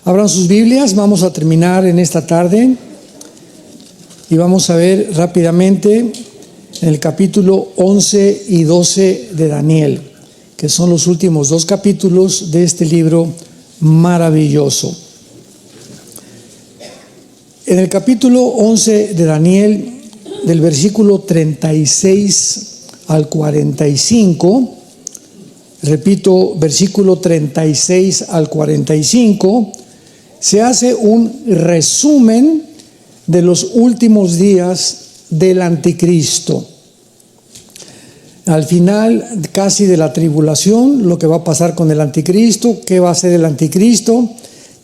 Abran sus Biblias, vamos a terminar en esta tarde y vamos a ver rápidamente en el capítulo 11 y 12 de Daniel, que son los últimos dos capítulos de este libro maravilloso. En el capítulo 11 de Daniel, del versículo 36 al 45, repito, versículo 36 al 45, se hace un resumen de los últimos días del anticristo. Al final casi de la tribulación, lo que va a pasar con el anticristo, qué va a hacer el anticristo,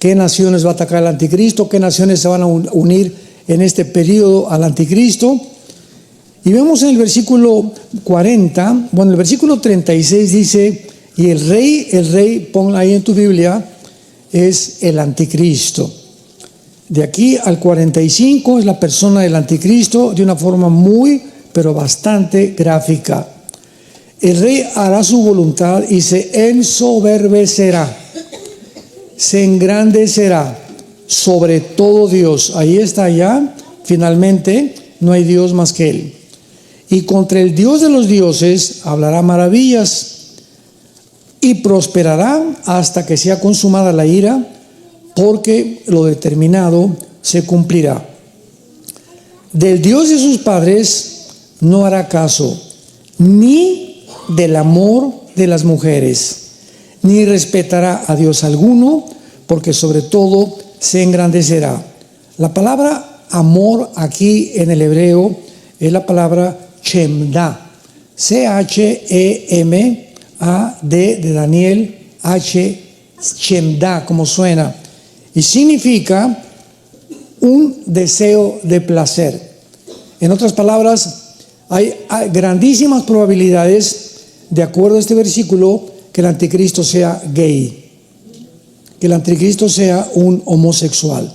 qué naciones va a atacar el anticristo, qué naciones se van a unir en este periodo al anticristo. Y vemos en el versículo 40, bueno, el versículo 36 dice, y el rey, pon ahí en tu Biblia, es el anticristo. De aquí al 45 es la persona del anticristo de una forma muy, pero bastante gráfica. El rey hará su voluntad y se ensoberbecerá, se engrandecerá sobre todo Dios. Ahí está ya, finalmente, no hay Dios más que Él. Y contra el Dios de los dioses hablará maravillas y prosperará hasta que sea consumada la ira, porque lo determinado se cumplirá. Del Dios de sus padres no hará caso, ni del amor de las mujeres, ni respetará a Dios alguno, porque sobre todo se engrandecerá. La palabra amor aquí en el hebreo es la palabra Chemda, C-H-E-M-A-D de Daniel, Chemda, como suena, y significa un deseo de placer. En otras palabras, hay grandísimas probabilidades, de acuerdo a este versículo, que el anticristo sea gay, que el anticristo sea un homosexual.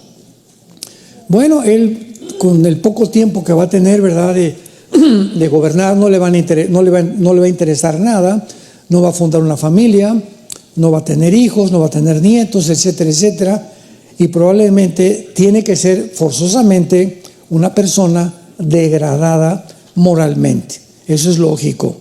Bueno, él con el poco tiempo que va a tener, ¿verdad?, de gobernar, no le va a interesar nada, no va a fundar una familia, no va a tener hijos, no va a tener nietos, etcétera, etcétera, y probablemente tiene que ser forzosamente una persona degradada moralmente. Eso es lógico.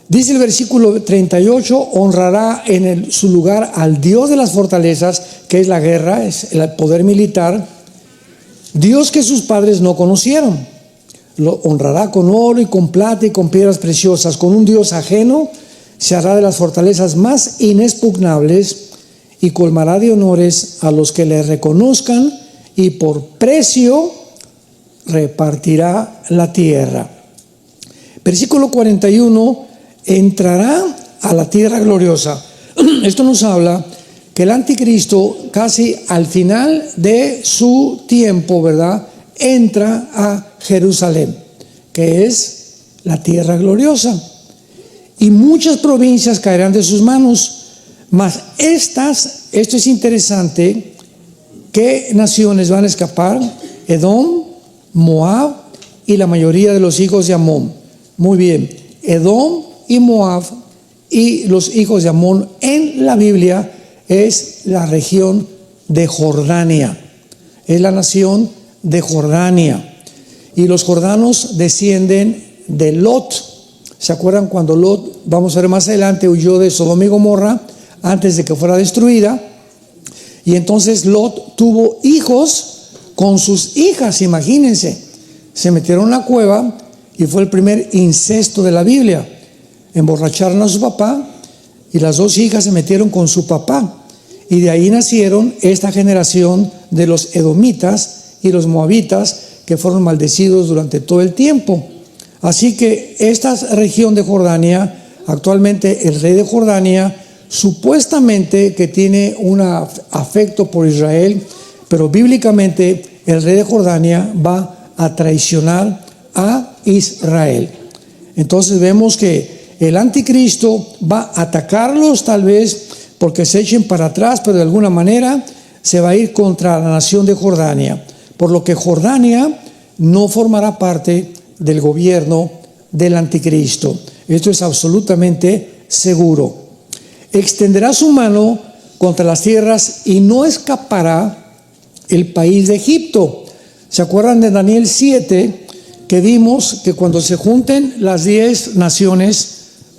Dice el versículo 38, honrará en su lugar al Dios de las fortalezas, que es la guerra, es el poder militar, Dios que sus padres no conocieron. Lo honrará con oro y con plata y con piedras preciosas. Con un Dios ajeno se hará de las fortalezas más inexpugnables y colmará de honores a los que le reconozcan, y por precio repartirá la tierra. Versículo 41, entrará a la tierra gloriosa. Esto nos habla que el anticristo casi al final de su tiempo, ¿verdad?, entra a Jerusalén, que es la tierra gloriosa, y muchas provincias caerán de sus manos. Mas esto es interesante, ¿qué naciones van a escapar? Edom, Moab y la mayoría de los hijos de Amón. Muy bien, Edom y Moab y los hijos de Amón en la Biblia es la región de Jordania, es la nación de Jordania. Y los jordanos descienden de Lot. ¿Se acuerdan cuando Lot, vamos a ver más adelante, huyó de Sodoma y Gomorra antes de que fuera destruida? Y entonces Lot tuvo hijos con sus hijas, imagínense. Se metieron en una cueva y fue el primer incesto de la Biblia. Emborracharon a su papá y las dos hijas se metieron con su papá. Y de ahí nacieron esta generación de los edomitas y los moabitas, que fueron maldecidos durante todo el tiempo. Así que esta región de Jordania, actualmente el rey de Jordania, supuestamente que tiene un afecto por Israel, pero bíblicamente el rey de Jordania va a traicionar a Israel. Entonces vemos que el anticristo va a atacarlos, tal vez porque se echen para atrás, pero de alguna manera se va a ir contra la nación de Jordania, por lo que Jordania no formará parte del gobierno del anticristo. Esto es absolutamente seguro. Extenderá su mano contra las tierras y no escapará el país de Egipto. ¿Se acuerdan de Daniel 7? Que vimos que cuando se junten las 10 naciones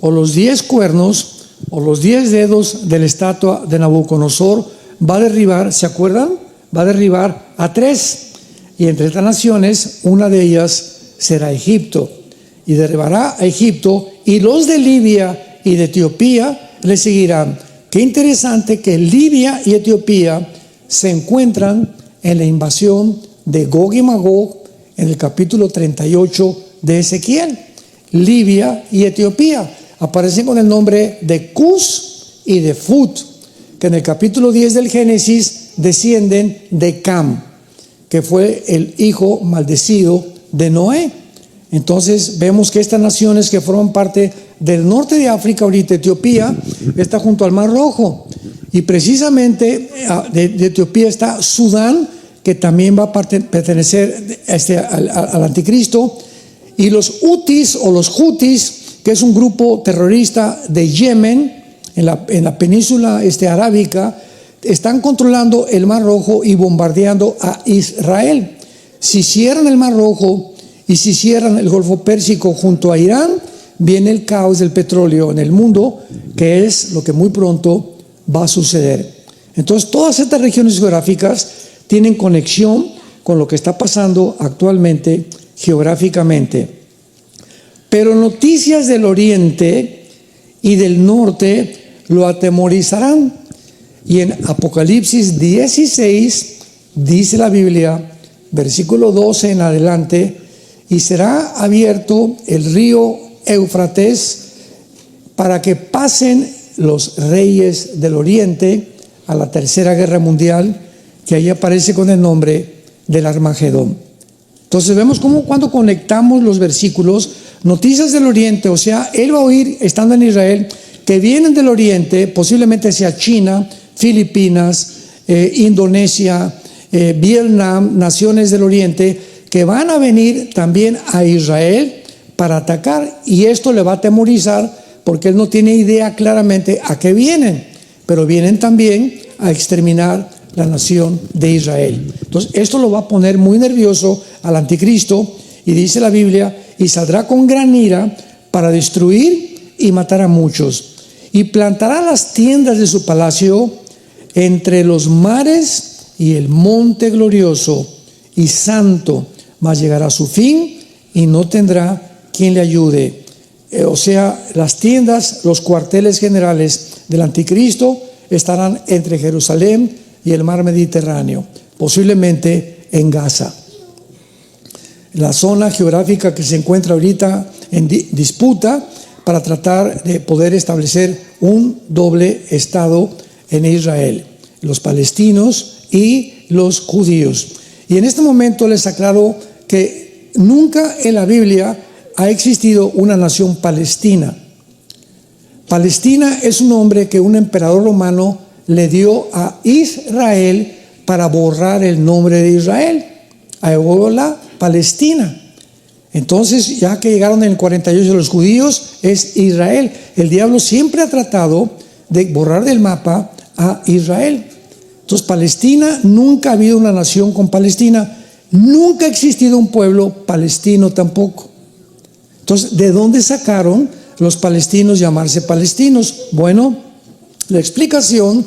o los 10 cuernos o los 10 dedos de la estatua de Nabucodonosor, va a derribar, ¿se acuerdan? Va a derribar a 3, y entre estas naciones una de ellas será Egipto, y derribará a Egipto, y los de Libia y de Etiopía le seguirán. Qué interesante que Libia y Etiopía se encuentran en la invasión de Gog y Magog en el capítulo 38 de Ezequiel. Libia y Etiopía aparecen con el nombre de Cus y de Fut, que en el capítulo 10 del Génesis descienden de Cam, que fue el hijo maldecido de Noé. Entonces vemos que estas naciones que forman parte del norte de África, ahorita Etiopía, está junto al Mar Rojo, y precisamente de Etiopía está Sudán, que también va a pertenecer al anticristo, y los Hutis o los Hutis, que es un grupo terrorista de Yemen, en la península arábica, están controlando el Mar Rojo y bombardeando a Israel. Si cierran el Mar Rojo y si cierran el Golfo Pérsico junto a Irán, viene el caos del petróleo en el mundo, que es lo que muy pronto va a suceder. Entonces, todas estas regiones geográficas tienen conexión con lo que está pasando actualmente geográficamente. Pero noticias del oriente y del norte lo atemorizarán. Y en Apocalipsis 16 dice la Biblia, versículo 12 en adelante, y será abierto el río Éufrates para que pasen los reyes del oriente a la tercera guerra mundial, que ahí aparece con el nombre del Armagedón. Entonces vemos cómo cuando conectamos los versículos, noticias del oriente, o sea, él va a oír, estando en Israel, que vienen del oriente, posiblemente sea China, Filipinas, Indonesia, Vietnam, naciones del oriente, que van a venir también a Israel para atacar, y esto le va a atemorizar porque él no tiene idea claramente a qué vienen, pero vienen también a exterminar la nación de Israel. Entonces esto lo va a poner muy nervioso al anticristo, y dice la Biblia, y saldrá con gran ira para destruir y matar a muchos, y plantará las tiendas de su palacio entre los mares y el monte glorioso y santo, mas llegará a su fin y no tendrá quien le ayude. O sea, las tiendas, los cuarteles generales del anticristo estarán entre Jerusalén y el mar Mediterráneo, posiblemente en Gaza. La zona geográfica que se encuentra ahorita en disputa para tratar de poder establecer un doble estado en Israel, los palestinos y los judíos. Y en este momento les aclaro que nunca en la Biblia ha existido una nación palestina. Palestina es un nombre que un emperador romano le dio a Israel para borrar el nombre de Israel. Ahora Palestina. Entonces, ya que llegaron en el 48 los judíos, es Israel. El diablo siempre ha tratado de borrar del mapa a Israel. Entonces, Palestina, nunca ha habido una nación con Palestina, nunca ha existido un pueblo palestino tampoco. Entonces, ¿de dónde sacaron los palestinos llamarse palestinos? Bueno, la explicación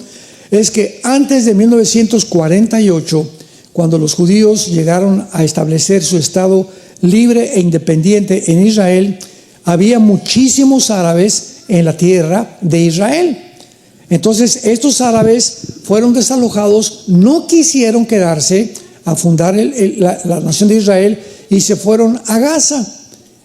es que antes de 1948, cuando los judíos llegaron a establecer su estado libre e independiente en Israel, había muchísimos árabes en la tierra de Israel. Entonces estos árabes fueron desalojados, no quisieron quedarse a fundar la nación de Israel y se fueron a Gaza.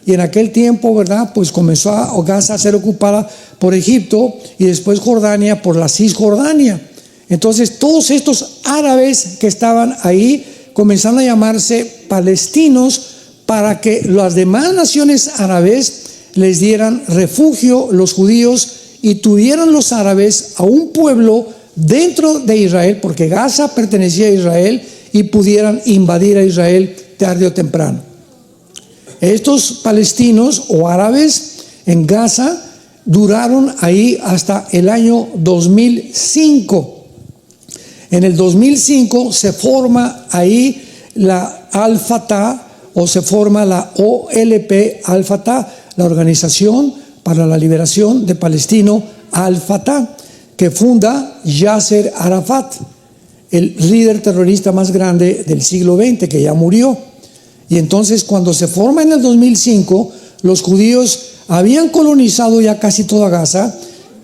Y en aquel tiempo, ¿verdad? Pues comenzó Gaza a ser ocupada por Egipto y después Jordania por la Cisjordania. Entonces todos estos árabes que estaban ahí comenzaron a llamarse palestinos para que las demás naciones árabes les dieran refugio, los judíos, y tuvieran los árabes a un pueblo dentro de Israel, porque Gaza pertenecía a Israel, y pudieran invadir a Israel tarde o temprano. Estos palestinos o árabes en Gaza duraron ahí hasta el año 2005. En el 2005 se forma ahí la Al-Fatah, o se forma la OLP Al-Fatah, la Organización para la Liberación de Palestino Al-Fatah, que funda Yasser Arafat, el líder terrorista más grande del siglo XX, que ya murió. Y entonces, cuando se forma en el 2005, los judíos habían colonizado ya casi toda Gaza,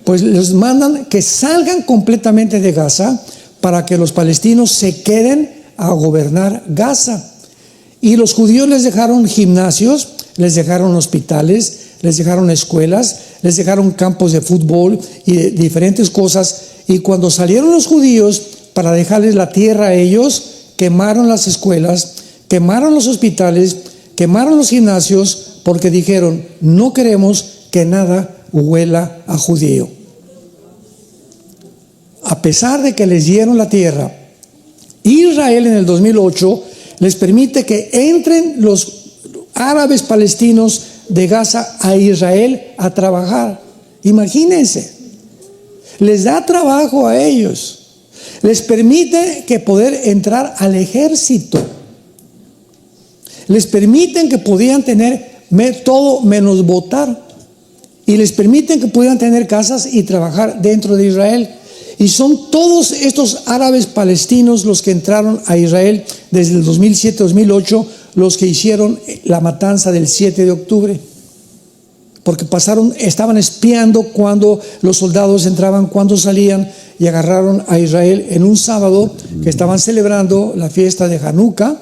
pues les mandan que salgan completamente de Gaza para que los palestinos se queden a gobernar Gaza. Y los judíos les dejaron gimnasios, les dejaron hospitales, les dejaron escuelas, les dejaron campos de fútbol y de diferentes cosas. Y cuando salieron los judíos para dejarles la tierra a ellos, quemaron las escuelas, quemaron los hospitales, quemaron los gimnasios, porque dijeron: no queremos que nada huela a judío. A pesar de que les dieron la tierra, Israel en el 2008 les permite que entren los árabes palestinos de Gaza a Israel a trabajar. Imagínense, les da trabajo a ellos, les permite que poder entrar al ejército, les permiten que podían tener todo menos votar, y les permiten que pudieran tener casas y trabajar dentro de Israel. Y son todos estos árabes palestinos los que entraron a Israel desde el 2007-2008, los que hicieron la matanza del 7 de octubre. Porque estaban espiando cuando los soldados entraban, cuando salían, y agarraron a Israel en un sábado que estaban celebrando la fiesta de Hanukkah,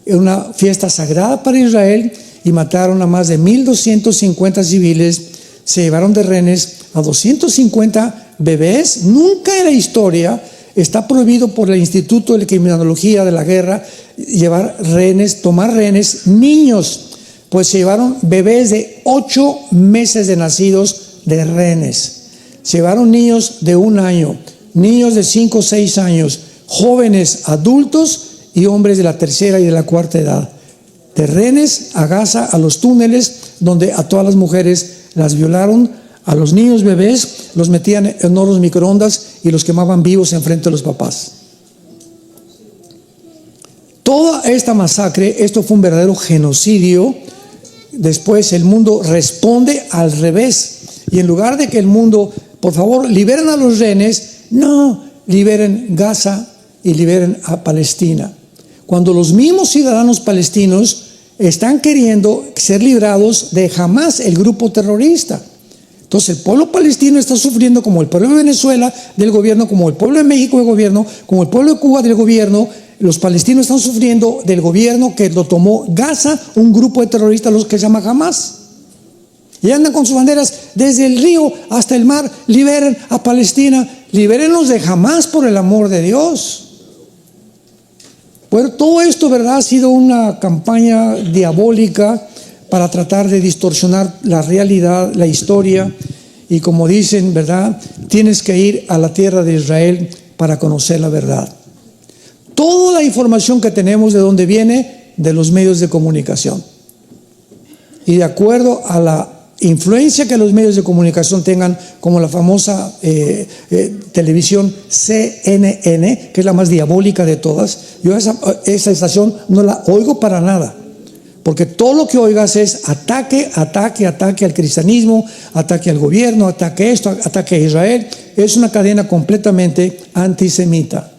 una fiesta sagrada para Israel, y mataron a más de 1,250 civiles. Se llevaron de rehenes a 250 bebés. Nunca en la historia está prohibido por el Instituto de Criminología de la Guerra llevar rehenes, tomar rehenes niños. Pues se llevaron bebés de 8 meses de nacidos de rehenes. Se llevaron niños de 1 año, niños de 5 o 6 años, jóvenes, adultos y hombres de la tercera y de la cuarta edad. De rehenes a Gaza, a los túneles, donde a todas las mujeres las violaron, a los niños bebés los metían en hornos microondas y los quemaban vivos enfrente de los papás. Toda esta masacre, esto fue un verdadero genocidio. Después el mundo responde al revés, y en lugar de que el mundo, por favor, liberen a los rehenes, no, liberen Gaza y liberen a Palestina. Cuando los mismos ciudadanos palestinos están queriendo ser librados de Hamás, el grupo terrorista. Entonces el pueblo palestino está sufriendo, como el pueblo de Venezuela del gobierno, como el pueblo de México del gobierno, como el pueblo de Cuba del gobierno. Los palestinos están sufriendo del gobierno que lo tomó Gaza, un grupo de terroristas, los que se llama Hamás. Y andan con sus banderas desde el río hasta el mar: liberen a Palestina, libérenlos de Hamás, por el amor de Dios. Bueno, todo esto, ¿verdad?, ha sido una campaña diabólica para tratar de distorsionar la realidad, la historia. Y como dicen, ¿verdad?, tienes que ir a la tierra de Israel para conocer la verdad. Toda la información que tenemos, ¿de dónde viene? De los medios de comunicación. Y de acuerdo a la influencia que los medios de comunicación tengan, como la famosa televisión CNN, que es la más diabólica de todas, yo esa estación no la oigo para nada, porque todo lo que oigas es ataque, ataque, ataque al cristianismo, ataque al gobierno, ataque a esto, ataque a Israel. Es una cadena completamente antisemita,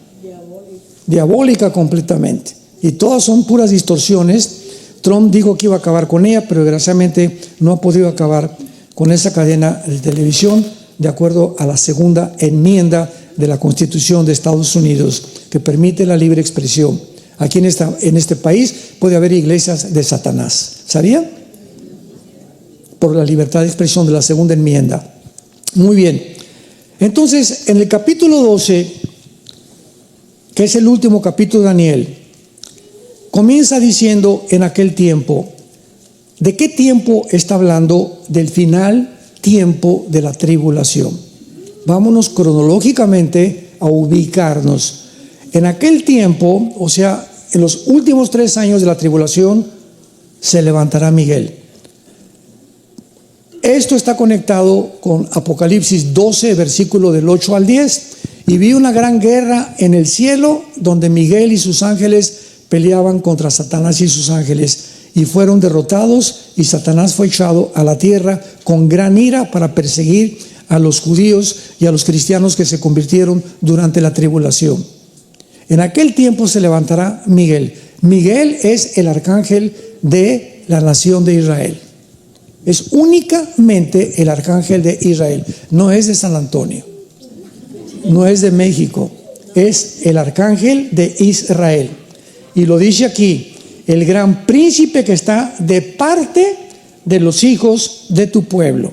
diabólica completamente, y todas son puras distorsiones. Trump dijo que iba a acabar con ella, pero desgraciadamente no ha podido acabar con esa cadena de televisión, de acuerdo a la segunda enmienda de la Constitución de Estados Unidos, que permite la libre expresión. Aquí en este país puede haber iglesias de Satanás, ¿sabían? Por la libertad de expresión de la segunda enmienda. Muy bien. Entonces, en el capítulo 12, que es el último capítulo de Daniel, comienza diciendo: en aquel tiempo. ¿De qué tiempo está hablando? Del final tiempo de la tribulación. Vámonos cronológicamente a ubicarnos. En aquel tiempo, o sea, en los últimos 3 años de la tribulación, se levantará Miguel. Esto está conectado con Apocalipsis 12, versículo del 8 al 10. Y vi una gran guerra en el cielo, donde Miguel y sus ángeles peleaban contra Satanás y sus ángeles, y fueron derrotados, y Satanás fue echado a la tierra con gran ira para perseguir a los judíos y a los cristianos que se convirtieron durante la tribulación. En aquel tiempo se levantará Miguel. Miguel es el arcángel de la nación de Israel. Es únicamente el arcángel de Israel. No es de San Antonio, no es de México, es el arcángel de Israel. Y lo dice aquí: el gran príncipe que está de parte de los hijos de tu pueblo.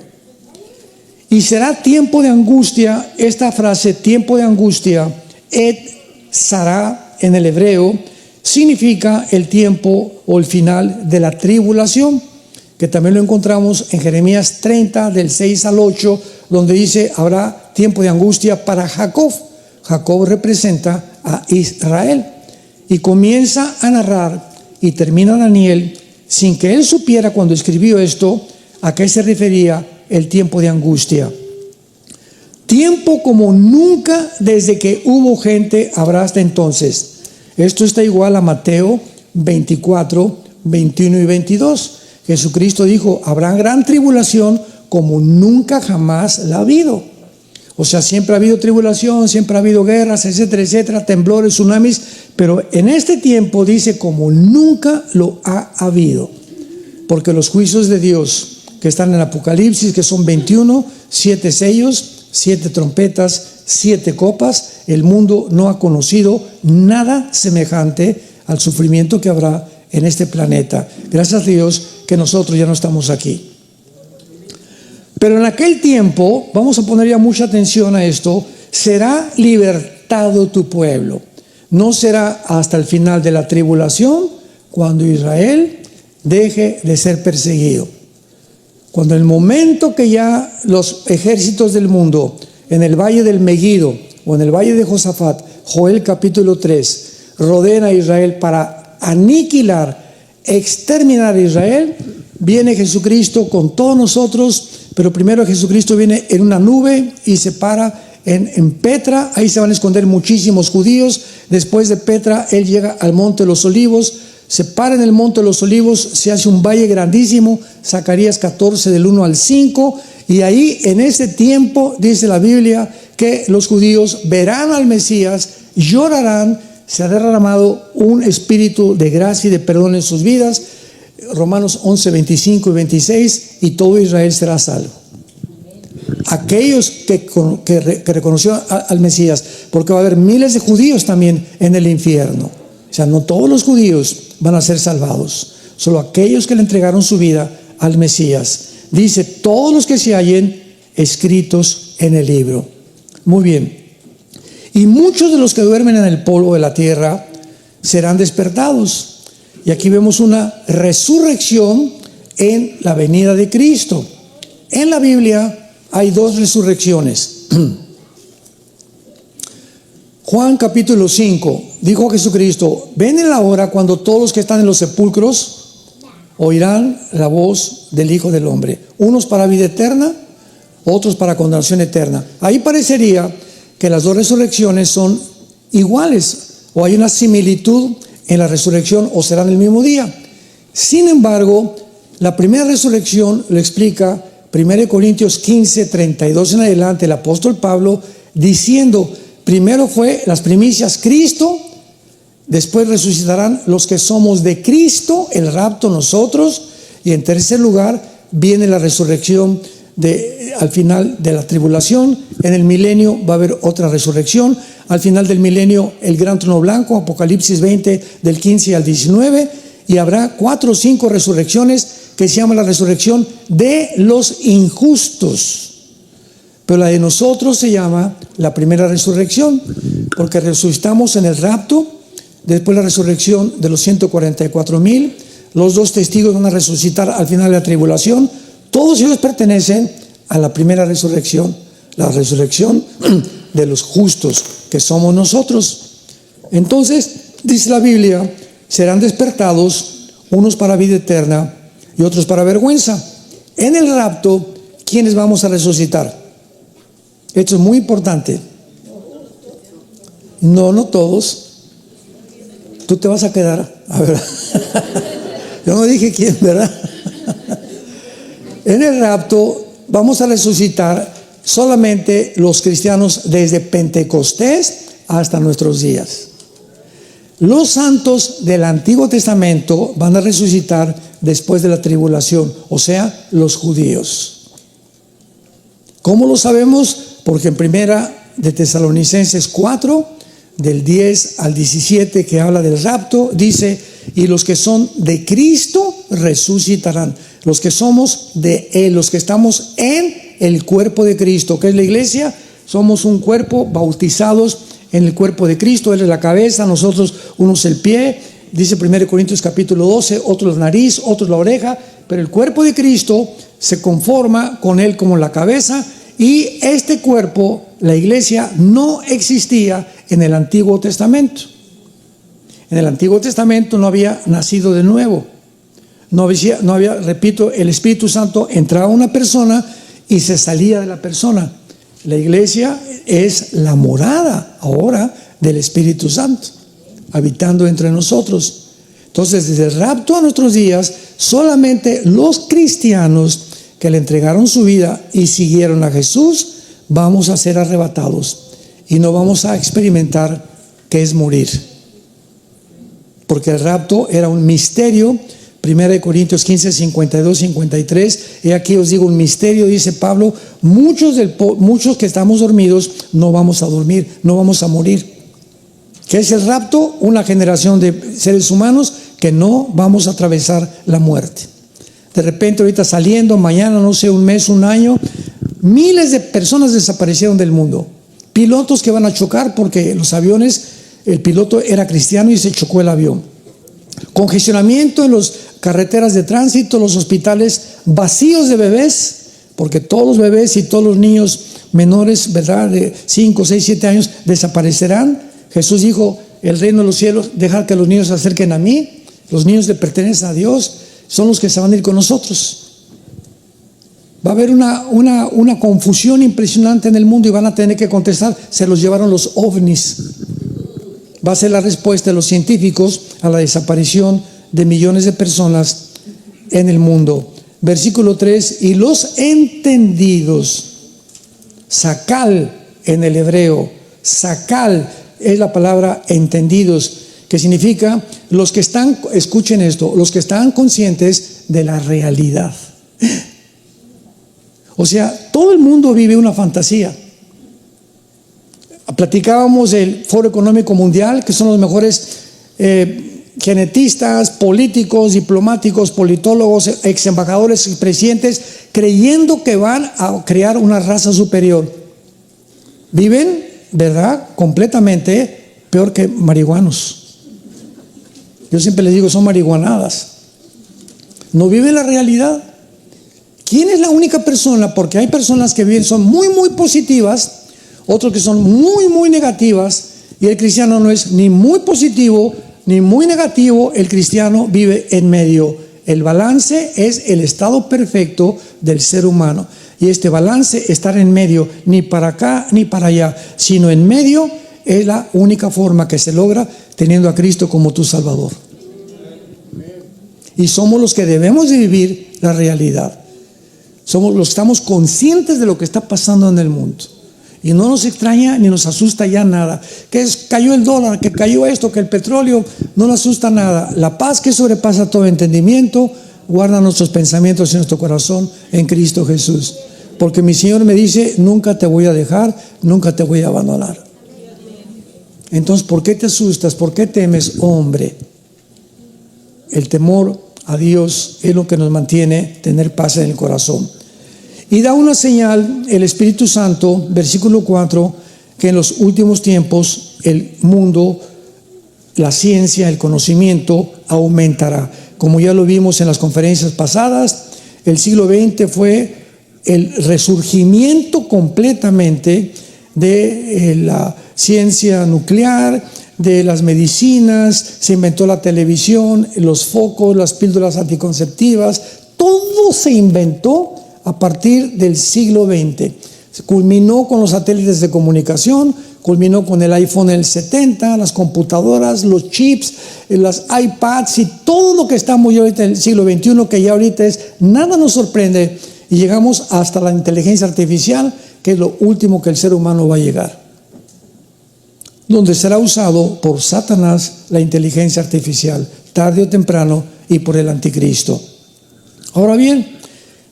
Y será tiempo de angustia. Esta frase, tiempo de angustia, et sará en el hebreo, significa el tiempo o el final de la tribulación, que también lo encontramos en Jeremías 30, del 6 al 8, donde dice: habrá tiempo de angustia para Jacob. Jacob representa a Israel. Y comienza a narrar y termina Daniel sin que él supiera, cuando escribió esto, a qué se refería el tiempo de angustia. Tiempo como nunca desde que hubo gente habrá hasta entonces. Esto está igual a Mateo 24, 21 y 22. Jesucristo dijo: habrá gran tribulación como nunca jamás la ha habido. O sea, siempre ha habido tribulación, siempre ha habido guerras, etcétera, etcétera, temblores, tsunamis, pero en este tiempo dice como nunca lo ha habido. Porque los juicios de Dios que están en Apocalipsis, que son 21, 7 sellos, 7 trompetas, 7 copas, el mundo no ha conocido nada semejante al sufrimiento que habrá en este planeta. Gracias a Dios que nosotros ya no estamos aquí. Pero en aquel tiempo, vamos a poner ya mucha atención a esto, será libertado tu pueblo. No será hasta el final de la tribulación, cuando Israel deje de ser perseguido. Cuando el momento que ya los ejércitos del mundo, en el valle del Megiddo o en el valle de Josafat, Joel capítulo 3, rodeen a Israel para aniquilar, exterminar a Israel, viene Jesucristo con todos nosotros. Pero primero Jesucristo viene en una nube y se para en Petra. Ahí se van a esconder muchísimos judíos. Después de Petra, Él llega al Monte de los Olivos. Se para en el Monte de los Olivos. Se hace un valle grandísimo. Zacarías 14, del 1 al 5. Y ahí, en ese tiempo, dice la Biblia, que los judíos verán al Mesías, llorarán. Se ha derramado un espíritu de gracia y de perdón en sus vidas. Romanos 11, 25 y 26, y todo Israel será salvo. Aquellos que reconocieron al Mesías, porque va a haber miles de judíos también en el infierno. O sea, no todos los judíos van a ser salvados, solo aquellos que le entregaron su vida al Mesías. Dice: todos los que se hallen escritos en el libro. Muy bien. Y muchos de los que duermen en el polvo de la tierra serán despertados. Y aquí vemos una resurrección en la venida de Cristo. En la Biblia hay 2 resurrecciones. Juan capítulo 5, dijo Jesucristo: ven en la hora cuando todos los que están en los sepulcros oirán la voz del Hijo del Hombre. Unos para vida eterna, otros para condenación eterna. Ahí parecería que las 2 resurrecciones son iguales, o hay una similitud en la resurrección, o serán el mismo día. Sin embargo, la primera resurrección lo explica 1 Corintios 15, 32 en adelante, el apóstol Pablo, diciendo: primero fue las primicias Cristo, después resucitarán los que somos de Cristo, el rapto nosotros, y en tercer lugar viene la resurrección al final de la tribulación. En el milenio va a haber otra resurrección. Al final del milenio, el gran trono blanco, Apocalipsis 20, del 15 al 19, y habrá 4 o 5 resurrecciones que se llama la resurrección de los injustos. Pero la de nosotros se llama la primera resurrección, porque resucitamos en el rapto, después la resurrección de los 144,000, los 2 testigos van a resucitar al final de la tribulación. Todos ellos pertenecen a la primera resurrección, la resurrección de los justos, que somos nosotros. Entonces, dice la Biblia, serán despertados unos para vida eterna y otros para vergüenza. En el rapto, ¿quiénes vamos a resucitar? Esto es muy importante. No, no todos. Tú te vas a quedar, a ver. Yo no dije quién, ¿verdad? En el rapto vamos a resucitar solamente los cristianos desde Pentecostés hasta nuestros días. Los santos del Antiguo Testamento van a resucitar después de la tribulación, o sea, los judíos. ¿Cómo lo sabemos? Porque en primera de Tesalonicenses 4, del 10 al 17, que habla del rapto, dice: y los que son de Cristo resucitarán. Los que somos de Él, los que estamos en el cuerpo de Cristo, que es la iglesia, somos un cuerpo bautizados en el cuerpo de Cristo. Él es la cabeza, nosotros unos el pie. Dice 1 Corintios capítulo 12, otros la nariz, otros la oreja, pero el cuerpo de Cristo se conforma con Él como la cabeza. Y este cuerpo, la iglesia, no existía en el Antiguo Testamento. En el Antiguo Testamento no había nacido de nuevo. No había, repito, el Espíritu Santo entraba a una persona y se salía de la persona. La iglesia es la morada ahora del Espíritu Santo, habitando entre nosotros. Entonces, desde el rapto a nuestros días, solamente los cristianos que le entregaron su vida y siguieron a Jesús, vamos a ser arrebatados y no vamos a experimentar qué es morir. Porque el rapto era un misterio. 1 Corintios 15, 52, 53. Y aquí os digo un misterio, dice Pablo: muchos que estamos dormidos no vamos a dormir, no vamos a morir. ¿Qué es el rapto? Una generación de seres humanos que no vamos a atravesar la muerte. De repente, ahorita saliendo, mañana, no sé, un mes, un año, miles de personas desaparecieron del mundo. Pilotos que van a chocar porque los aviones, el piloto era cristiano y se chocó el avión. Congestionamiento en las carreteras de tránsito, los hospitales vacíos de bebés, porque todos los bebés y todos los niños menores, ¿verdad?, de 5, 6, 7 años desaparecerán. Jesús dijo: el reino de los cielos, dejad que los niños se acerquen a mí. Los niños le pertenecen a Dios, son los que se van a ir con nosotros. Va a haber una confusión impresionante en el mundo y van a tener que contestar: se los llevaron los ovnis. Va a ser la respuesta de los científicos a la desaparición de millones de personas en el mundo. Versículo 3: y los entendidos, sakal en el hebreo, sakal es la palabra entendidos, que significa los que están, escuchen esto, los que están conscientes de la realidad. O sea, todo el mundo vive una fantasía. Platicábamos del Foro Económico Mundial, que son los mejores genetistas, políticos, diplomáticos, politólogos, ex embajadores, presidentes, creyendo que van a crear una raza superior. Viven, ¿verdad?, completamente peor que marihuanos. Yo siempre les digo, son marihuanadas. No viven la realidad. ¿Quién es la única persona? Porque hay personas que viven, son muy, muy positivas, otros que son muy, muy negativas, y el cristiano no es ni muy positivo ni muy negativo. El cristiano vive en medio. El balance es el estado perfecto del ser humano, y este balance, estar en medio, ni para acá ni para allá, sino en medio, es la única forma que se logra teniendo a Cristo como tu Salvador. Y somos los que debemos de vivir la realidad. Somos los que estamos conscientes de lo que está pasando en el mundo. Y no nos extraña ni nos asusta ya nada. Que cayó el dólar, que cayó esto, que el petróleo, no nos asusta nada. La paz que sobrepasa todo entendimiento guarda nuestros pensamientos en nuestro corazón en Cristo Jesús. Porque mi Señor me dice: nunca te voy a dejar, nunca te voy a abandonar. Entonces, ¿por qué te asustas? ¿Por qué temes, hombre? El temor a Dios es lo que nos mantiene tener paz en el corazón. Y da una señal el Espíritu Santo, versículo 4, que en los últimos tiempos el mundo, la ciencia, el conocimiento aumentará. Como ya lo vimos en las conferencias pasadas, el siglo XX fue el resurgimiento completamente de la ciencia nuclear, de las medicinas, se inventó la televisión, los focos, las píldoras anticonceptivas, todo se inventó a partir del siglo XX. Se culminó con los satélites de comunicación, culminó con el iPhone el 70, las computadoras, los chips, las iPads y todo lo que estamos ya ahorita en el siglo XXI, que ya ahorita nada nos sorprende, y llegamos hasta la inteligencia artificial, que es lo último que el ser humano va a llegar, donde será usado por Satanás la inteligencia artificial, tarde o temprano, y por el anticristo. Ahora bien,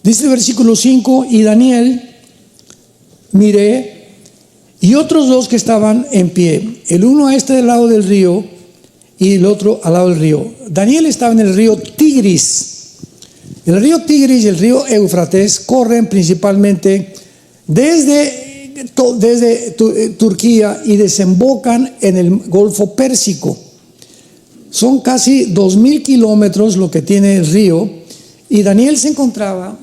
dice el versículo 5, y Daniel miré, y otros dos que estaban en pie, el uno a este del lado del río y el otro al lado del río. Daniel estaba en el río Tigris. El río Tigris y el río Éufrates corren principalmente desde Turquía y desembocan en el Golfo Pérsico. Son casi 2,000 kilómetros lo que tiene el río, y Daniel se encontraba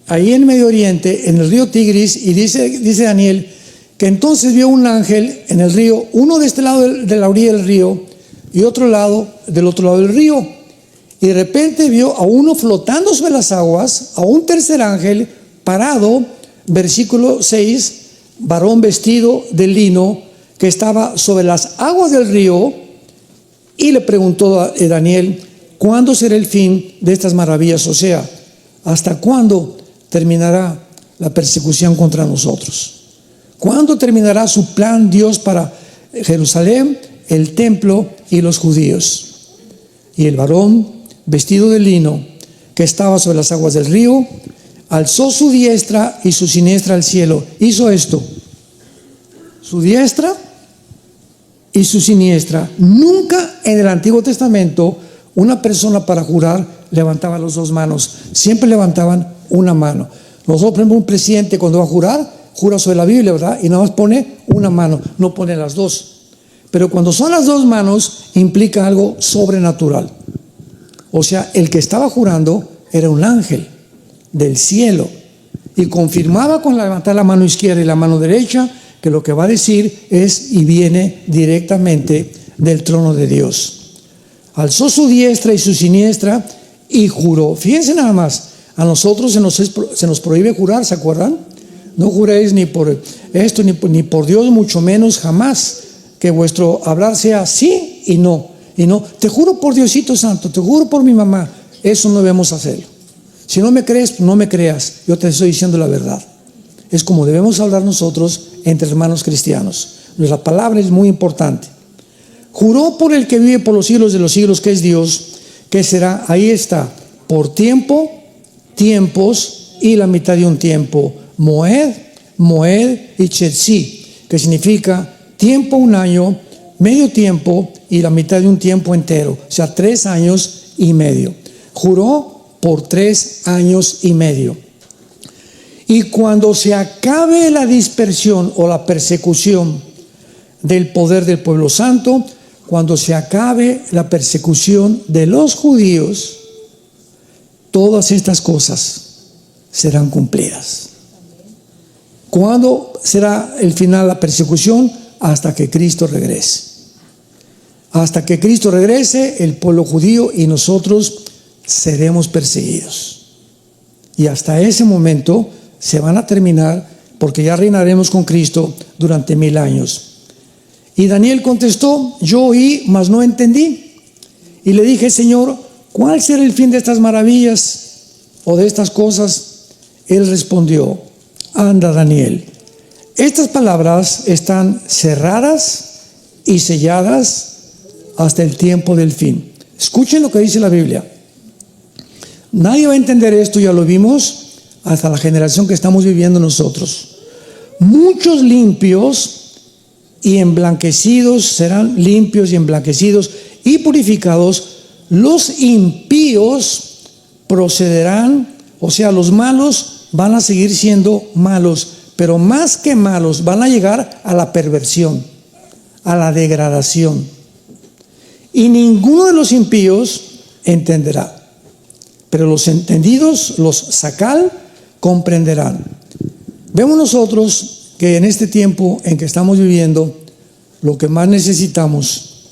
ahí en Medio Oriente, en el río Tigris, y dice Daniel que entonces vio un ángel en el río, uno de este lado de la orilla del río y otro lado del otro lado del río. Y de repente vio a uno flotando sobre las aguas, a un tercer ángel parado, versículo 6, varón vestido de lino, que estaba sobre las aguas del río, y le preguntó a Daniel, ¿cuándo será el fin de estas maravillas? O sea, ¿hasta cuándo terminará la persecución contra nosotros? ¿Cuándo terminará su plan Dios para Jerusalén, el templo y los judíos? Y el varón vestido de lino, que estaba sobre las aguas del río, alzó su diestra y su siniestra al cielo. Hizo esto, su diestra y su siniestra. Nunca en el Antiguo Testamento una persona para jurar levantaba las dos manos, siempre levantaban una mano. Nosotros, por ejemplo, un presidente cuando va a jurar, jura sobre la Biblia, ¿verdad? Y nada más pone una mano, no pone las dos. Pero cuando son las dos manos, implica algo sobrenatural. O sea, el que estaba jurando era un ángel del cielo, y confirmaba con levantar la mano izquierda y la mano derecha que lo que va a decir es y viene directamente del trono de Dios. Alzó su diestra y su siniestra y juró. Fíjense nada más, a nosotros se nos prohíbe jurar, ¿se acuerdan? No juréis ni por esto ni por Dios, mucho menos jamás que vuestro hablar sea sí y no. Y no, te juro por Diosito Santo, te juro por mi mamá. Eso no debemos hacerlo. Si no me crees, no me creas, yo te estoy diciendo la verdad. Es como debemos hablar nosotros entre hermanos cristianos. Nuestra palabra es muy importante. Juró por el que vive por los siglos de los siglos, que es Dios, que será, ahí está, por tiempo, tiempos y la mitad de un tiempo. Moed y Chetzi, que significa tiempo, un año, medio tiempo y la mitad de un tiempo entero. O sea, 3 años y medio. Juró por 3 años y medio. Y cuando se acabe la dispersión o la persecución del poder del pueblo santo, cuando se acabe la persecución de los judíos, todas estas cosas serán cumplidas. ¿Cuándo será el final de la persecución? Hasta que Cristo regrese. Hasta que Cristo regrese, el pueblo judío y nosotros seremos perseguidos. Y hasta ese momento se van a terminar, porque ya reinaremos con Cristo durante 1000 años. Y Daniel contestó, yo oí, mas no entendí. Y le dije, Señor, ¿cuál será el fin de estas maravillas o de estas cosas? Él respondió, anda, Daniel, estas palabras están cerradas y selladas hasta el tiempo del fin. Escuchen lo que dice la Biblia. Nadie va a entender esto, ya lo vimos, hasta la generación que estamos viviendo nosotros. Muchos limpios y emblanquecidos serán limpios y emblanquecidos y purificados. Los impíos procederán, o sea, los malos van a seguir siendo malos, pero más que malos van a llegar a la perversión, a la degradación. Y ninguno de los impíos entenderá, pero los entendidos, los sacal, comprenderán. Vemos nosotros que en este tiempo en que estamos viviendo, lo que más necesitamos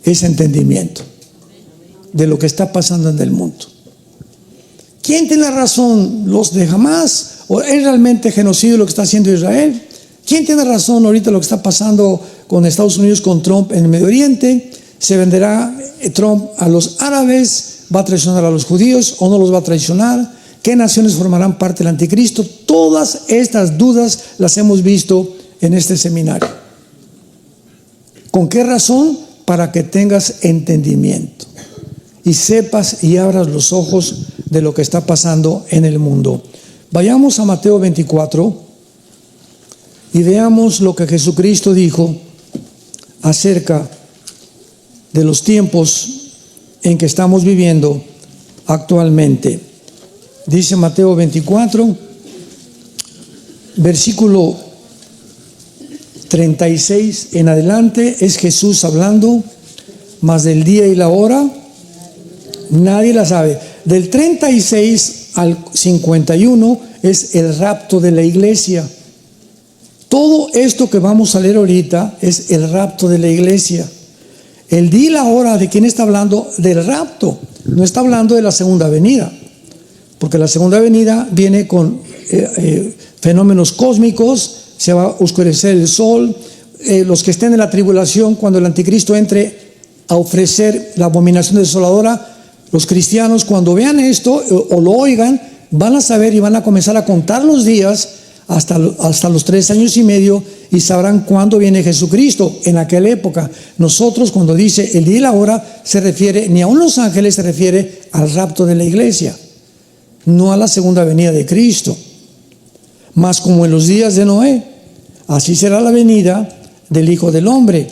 es entendimiento de lo que está pasando en el mundo. ¿Quién tiene la razón? ¿Los de Hamás? ¿O es realmente genocidio lo que está haciendo Israel? ¿Quién tiene razón ahorita lo que está pasando con Estados Unidos, con Trump en el Medio Oriente? ¿Se venderá Trump a los árabes? ¿Va a traicionar a los judíos o no los va a traicionar? ¿Qué naciones formarán parte del anticristo? Todas estas dudas las hemos visto en este seminario. ¿Con qué razón? Para que tengas entendimiento y sepas y abras los ojos de lo que está pasando en el mundo. Vayamos a Mateo 24 y veamos lo que Jesucristo dijo acerca de los tiempos en que estamos viviendo actualmente. Dice Mateo 24, versículo 36 en adelante, es Jesús hablando, mas del día y la hora nadie la sabe. Del 36 al 51 es el rapto de la iglesia. Todo esto que vamos a leer ahorita es el rapto de la iglesia. El día y la hora, ¿de quién está hablando? Del rapto. No está hablando de la segunda venida, porque la segunda venida viene con fenómenos cósmicos. Se va a oscurecer el sol. Los que estén en la tribulación, cuando el anticristo entre a ofrecer la abominación desoladora, los cristianos, cuando vean esto o lo oigan, van a saber y van a comenzar a contar los días hasta los 3 años y medio, y sabrán cuándo viene Jesucristo. En aquella época, nosotros, cuando dice el día y la hora, se refiere ni a los ángeles, se refiere al rapto de la iglesia, no a la segunda venida de Cristo. Mas como en los días de Noé, así será la venida del Hijo del Hombre.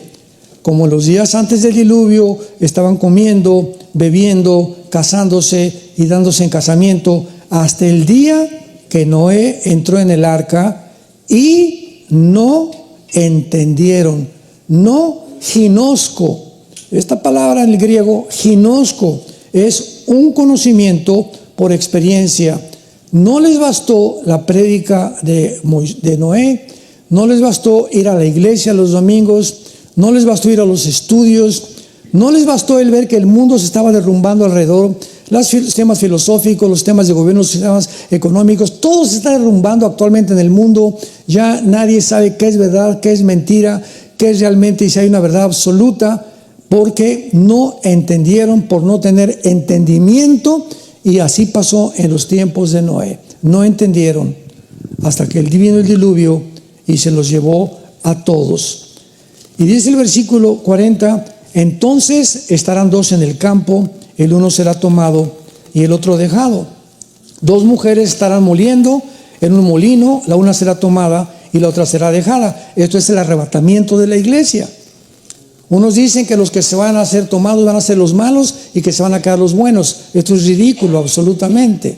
Como en los días antes del diluvio estaban comiendo, bebiendo, casándose y dándose en casamiento, hasta el día que Noé entró en el arca, y no entendieron. No ginosco. Esta palabra en el griego, ginosco, es un conocimiento por experiencia. No les bastó la prédica de Noé, no les bastó ir a la iglesia los domingos, no les bastó ir a los estudios, no les bastó el ver que el mundo se estaba derrumbando alrededor, los temas filosóficos, los temas de gobierno, los temas económicos, todo se está derrumbando actualmente en el mundo. Ya nadie sabe qué es verdad, qué es mentira, qué es realmente y si hay una verdad absoluta, porque no entendieron, por no tener entendimiento. Y así pasó en los tiempos de Noé. No entendieron hasta que vino el diluvio y se los llevó a todos. Y dice el versículo 40, entonces estarán 2 en el campo, el uno será tomado y el otro dejado. 2 mujeres estarán moliendo en un molino, la una será tomada y la otra será dejada. Esto es el arrebatamiento de la iglesia. Unos dicen que los que se van a ser tomados van a ser los malos y que se van a quedar los buenos. Esto es ridículo, absolutamente.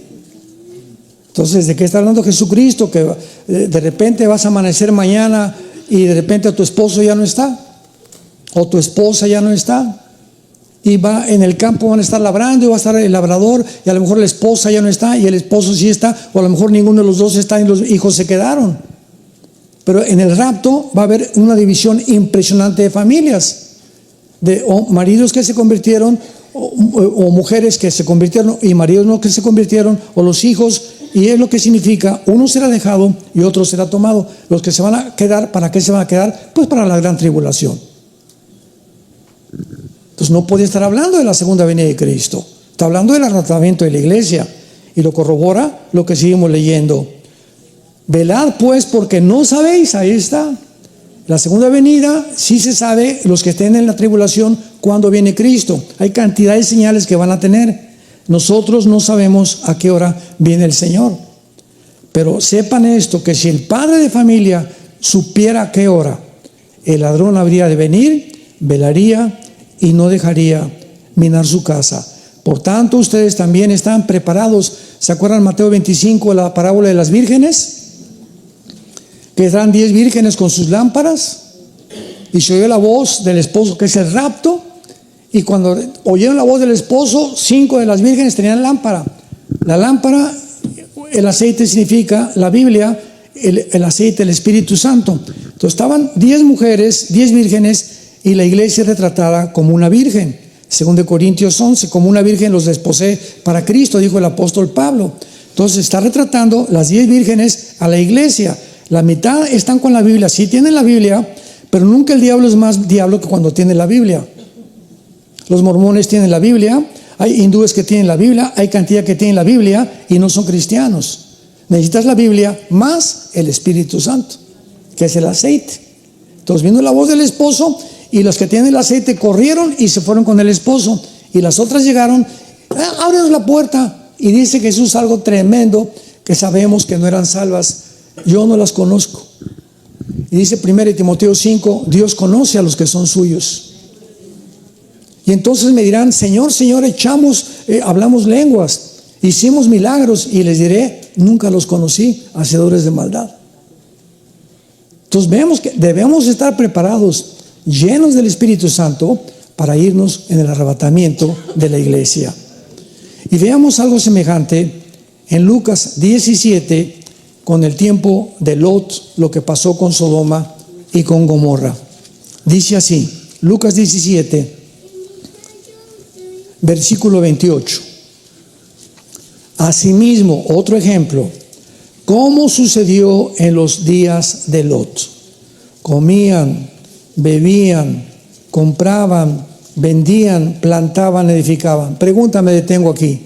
Entonces, ¿de qué está hablando Jesucristo? Que de repente vas a amanecer mañana y de repente tu esposo ya no está, o tu esposa ya no está, y va en el campo, van a estar labrando y va a estar el labrador, y a lo mejor la esposa ya no está y el esposo sí está, o a lo mejor ninguno de los dos está y los hijos se quedaron. Pero en el rapto va a haber una división impresionante de familias, de maridos que se convirtieron, o mujeres que se convirtieron y maridos no que se convirtieron, o los hijos. Y es lo que significa, uno será dejado y otro será tomado. Los que se van a quedar, ¿para qué se van a quedar? Pues para la gran tribulación. Entonces no puede estar hablando de la segunda venida de Cristo, está hablando del arrebatamiento de la iglesia, y lo corrobora lo que seguimos leyendo. Velad pues, porque no sabéis. Ahí está. La segunda venida sí se sabe, los que estén en la tribulación, cuándo viene Cristo. Hay cantidad de señales que van a tener. Nosotros no sabemos a qué hora viene el Señor. Pero sepan esto, que si el padre de familia supiera a qué hora el ladrón habría de venir, velaría y no dejaría minar su casa. Por tanto, ustedes también están preparados. ¿Se acuerdan Mateo 25, la parábola de las vírgenes? Que eran 10 vírgenes con sus lámparas, y se oyó la voz del esposo, que es el rapto. Y cuando oyeron la voz del esposo, 5 de las vírgenes tenían lámpara. La lámpara, el aceite significa, la Biblia, el aceite, el Espíritu Santo. Entonces estaban 10 mujeres, 10 vírgenes, y la iglesia retratada como una virgen. Según de Corintios 11, como una virgen los desposé para Cristo, dijo el apóstol Pablo. Entonces está retratando las 10 vírgenes a la iglesia. La mitad están con la Biblia. Sí tienen la Biblia, pero nunca el diablo es más diablo que cuando tiene la Biblia. Los mormones tienen la Biblia, hay hindúes que tienen la Biblia, hay cantidad que tienen la Biblia y no son cristianos. Necesitas la Biblia más el Espíritu Santo, que es el aceite. Entonces vino la voz del esposo y los que tienen el aceite corrieron y se fueron con el esposo. Y las otras llegaron, ábrenos la puerta. Y dice Jesús algo tremendo que sabemos que no eran salvas. Yo no las conozco. Y dice 1 Timoteo 5, Dios conoce a los que son suyos. Y entonces me dirán, Señor, Señor, hablamos lenguas, hicimos milagros. Y les diré, nunca los conocí, hacedores de maldad. Entonces vemos que debemos estar preparados, llenos del Espíritu Santo, para irnos en el arrebatamiento de la iglesia. Y veamos algo semejante en Lucas 17, con el tiempo de Lot, lo que pasó con Sodoma y con Gomorra. Dice así, Lucas 17, versículo 28. Asimismo, otro ejemplo, ¿cómo sucedió en los días de Lot? Comían, bebían, compraban, vendían, plantaban, edificaban. Pregunta, me detengo aquí.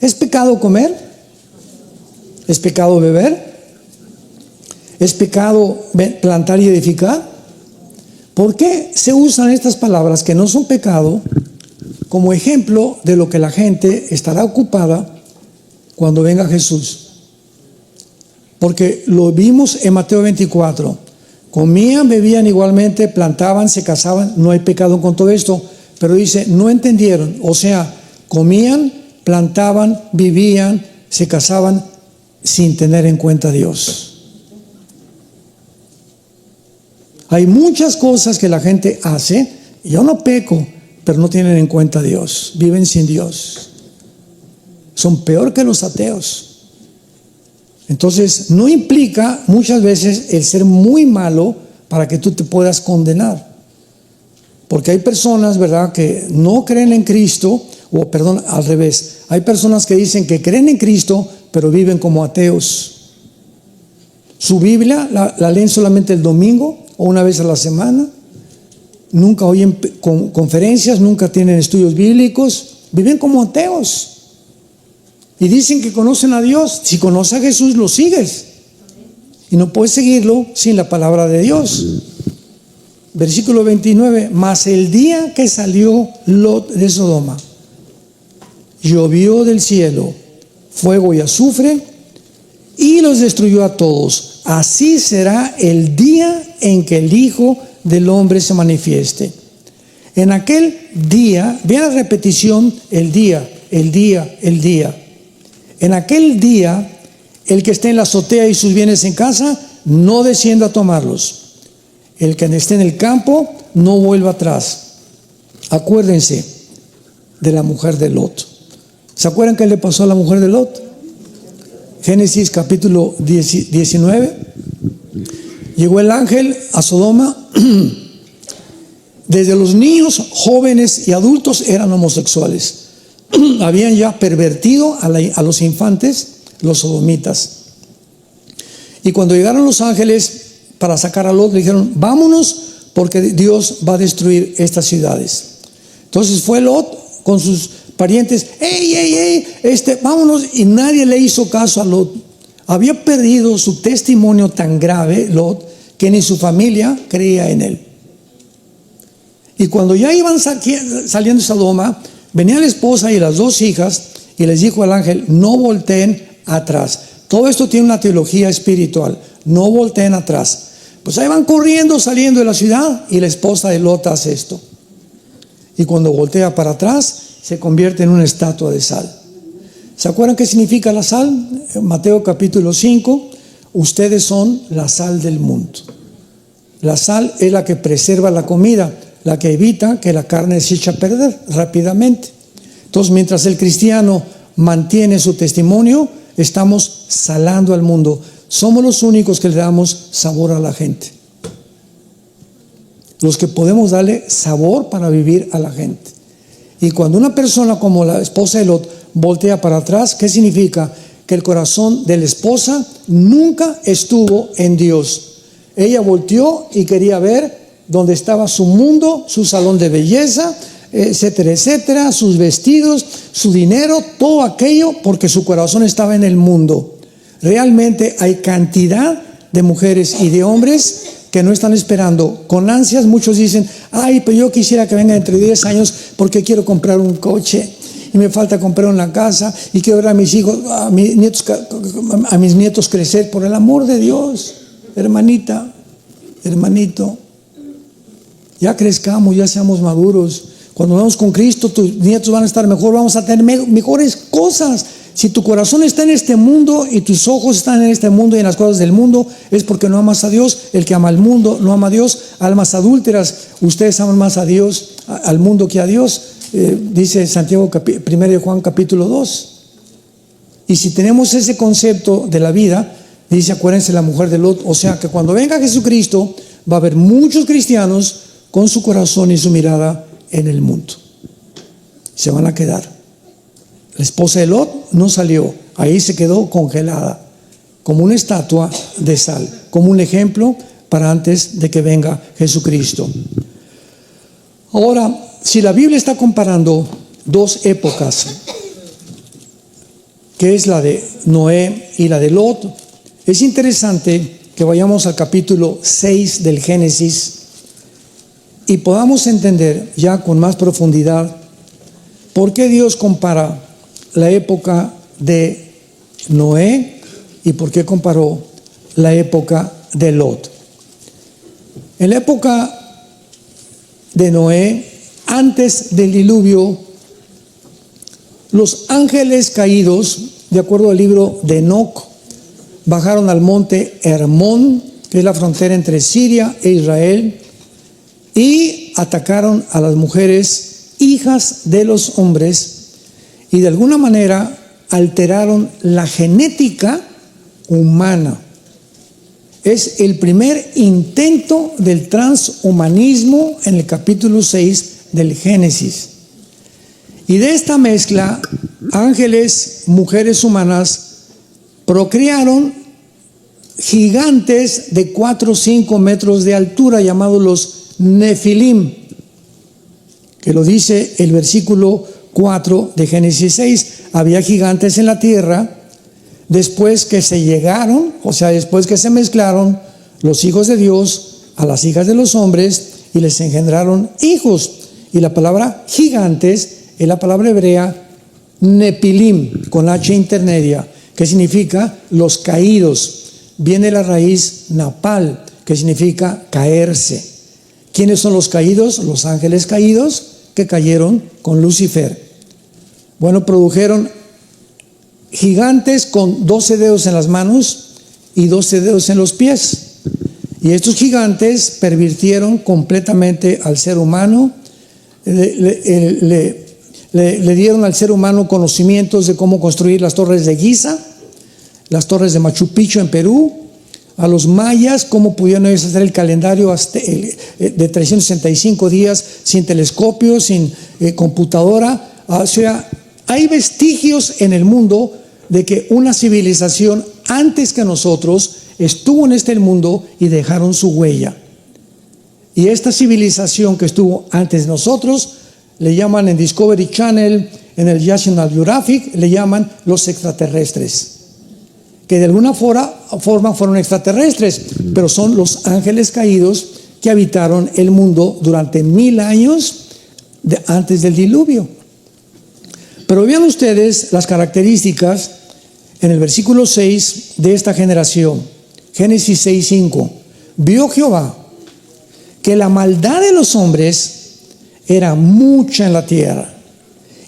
¿Es pecado comer? ¿Es pecado beber? ¿Es pecado plantar y edificar? ¿Por qué se usan estas palabras que no son pecado como ejemplo de lo que la gente estará ocupada cuando venga Jesús? Porque lo vimos en Mateo 24. Comían, bebían igualmente, plantaban, se casaban. No hay pecado con todo esto, pero dice, no entendieron. O sea, comían, plantaban, vivían, se casaban sin tener en cuenta a Dios. Hay muchas cosas que la gente hace, yo no peco, pero no tienen en cuenta a Dios, viven sin Dios. Son peor que los ateos. Entonces, no implica muchas veces el ser muy malo para que tú te puedas condenar. Porque hay personas, ¿verdad?, que no creen en Cristo, o perdón, al revés. Hay personas que dicen que creen en Cristo, pero viven como ateos. Su Biblia la leen solamente el domingo o una vez a la semana. Nunca oyen conferencias, nunca tienen estudios bíblicos. Viven como ateos. Y dicen que conocen a Dios. Si conoces a Jesús, lo sigues. Y no puedes seguirlo sin la palabra de Dios. Versículo 29. Mas el día que salió Lot de Sodoma, llovió del cielo fuego y azufre y los destruyó a todos. Así será el día en que el Hijo del Hombre se manifieste. En aquel día, vean la repetición, el día, el día, el día. En aquel día, el que esté en la azotea y sus bienes en casa, no descienda a tomarlos. El que esté en el campo, no vuelva atrás. Acuérdense de la mujer de Lot. ¿Se acuerdan qué le pasó a la mujer de Lot? Génesis capítulo 19. Llegó el ángel a Sodoma. Desde los niños, jóvenes y adultos eran homosexuales. Habían ya pervertido a los infantes, los sodomitas. Y cuando llegaron los ángeles para sacar a Lot, le dijeron, vámonos porque Dios va a destruir estas ciudades. Entonces fue Lot con sus parientes, vámonos, y nadie le hizo caso a Lot. Había perdido su testimonio tan grave, Lot, que ni su familia creía en él. Y cuando ya iban saliendo de Sodoma, venía la esposa y las dos hijas y les dijo al ángel, no volteen atrás. Todo esto tiene una teología espiritual, no volteen atrás. Pues ahí van corriendo, saliendo de la ciudad, y la esposa de Lot hace esto. Y cuando voltea para atrás, se convierte en una estatua de sal. ¿Se acuerdan qué significa la sal? En Mateo capítulo 5, ustedes son la sal del mundo. La sal es la que preserva la comida, la que evita que la carne se eche a perder rápidamente. Entonces, mientras el cristiano mantiene su testimonio, estamos salando al mundo. Somos los únicos que le damos sabor a la gente. Los que podemos darle sabor para vivir a la gente. Y cuando una persona como la esposa de Lot voltea para atrás, ¿qué significa? que el corazón de la esposa nunca estuvo en Dios. Ella volteó y quería ver dónde estaba su mundo, su salón de belleza, etcétera, etcétera, sus vestidos, su dinero, todo aquello, porque su corazón estaba en el mundo. Realmente hay cantidad de mujeres y de hombres que no están esperando con ansias. Muchos dicen: ay, pero yo quisiera que venga entre 10 años porque quiero comprar un coche y me falta comprar una casa y quiero ver a mis hijos, a mis nietos crecer. Por el amor de Dios, hermanita, hermanito, ya crezcamos, ya seamos maduros. Cuando vamos con Cristo, tus nietos van a estar mejor, vamos a tener mejores cosas. Si tu corazón está en este mundo y tus ojos están en este mundo y en las cosas del mundo, es porque no amas a Dios. El que ama al mundo no ama a Dios. Almas adúlteras, ustedes aman más a Dios, al mundo que a Dios. Dice Santiago, 1 de Juan capítulo 2. Y si tenemos ese concepto de la vida, dice, acuérdense la mujer de Lot. O sea que cuando venga Jesucristo, va a haber muchos cristianos con su corazón y su mirada en el mundo. Se van a quedar. La esposa de Lot no salió, ahí se quedó congelada, como una estatua de sal, como un ejemplo para antes de que venga Jesucristo. Ahora, si la Biblia está comparando dos épocas, que es la de Noé y la de Lot, es interesante que vayamos al capítulo 6 del Génesis y podamos entender ya con más profundidad por qué Dios compara la época de Noé y por qué comparó la época de Lot. En la época de Noé, antes del diluvio, los ángeles caídos, de acuerdo al libro de Enoc, bajaron al monte Hermón, que es la frontera entre Siria e Israel, y atacaron a las mujeres, hijas de los hombres, y de alguna manera alteraron la genética humana. Es el primer intento del transhumanismo en el capítulo 6 del Génesis. Y de esta mezcla, ángeles, mujeres humanas, procrearon gigantes de 4 o 5 metros de altura, llamados los Nefilim, que lo dice el versículo 4 de Génesis 6. Había gigantes en la tierra después que se llegaron, o sea, después que se mezclaron los hijos de Dios a las hijas de los hombres y les engendraron hijos. Y la palabra gigantes es la palabra hebrea Nepilim, con H intermedia, que significa los caídos. Viene la raíz napal, que significa caerse. ¿Quiénes son los caídos? Los ángeles caídos que cayeron con Lucifer. Bueno, produjeron gigantes con 12 dedos en las manos y 12 dedos en los pies. Y estos gigantes pervirtieron completamente al ser humano, le dieron al ser humano conocimientos de cómo construir las torres de Giza, las torres de Machu Picchu en Perú, a los mayas cómo pudieron hacer el calendario de 365 días sin telescopio, sin computadora. O sea, hay vestigios en el mundo de que una civilización antes que nosotros estuvo en este mundo y dejaron su huella. Y esta civilización que estuvo antes de nosotros, le llaman en Discovery Channel, en el National Geographic, le llaman los extraterrestres. Que de alguna forma fueron extraterrestres, pero son los ángeles caídos que habitaron el mundo durante 1000 años antes del diluvio. Pero vean ustedes las características en el versículo 6 de esta generación. Génesis 6:5. Vio Jehová que la maldad de los hombres era mucha en la tierra,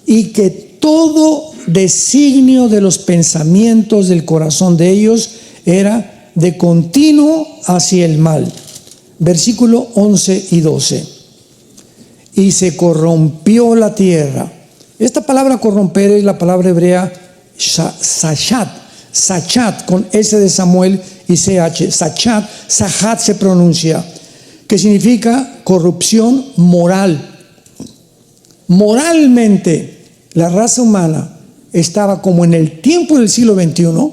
y que todo designio de los pensamientos del corazón de ellos era de continuo hacia el mal. Versículo 11 y 12. Y se corrompió la tierra. Esta palabra corromper es la palabra hebrea sachat, con S de Samuel y CH. Sachat se pronuncia, que significa corrupción moral. Moralmente, la raza humana estaba como en el tiempo del siglo XXI,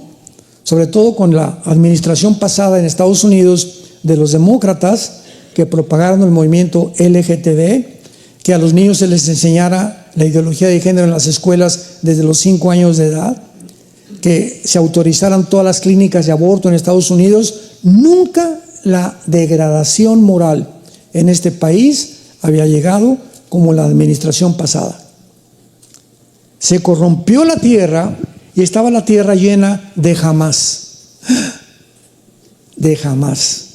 sobre todo con la administración pasada en Estados Unidos de los demócratas que propagaron el movimiento LGTB, que a los niños se les enseñara la ideología de género en las escuelas desde los 5 años de edad, que se autorizaran todas las clínicas de aborto en Estados Unidos. Nunca la degradación moral en este país había llegado como la administración pasada. Se corrompió la tierra y estaba la tierra llena de Hamás. De Hamás.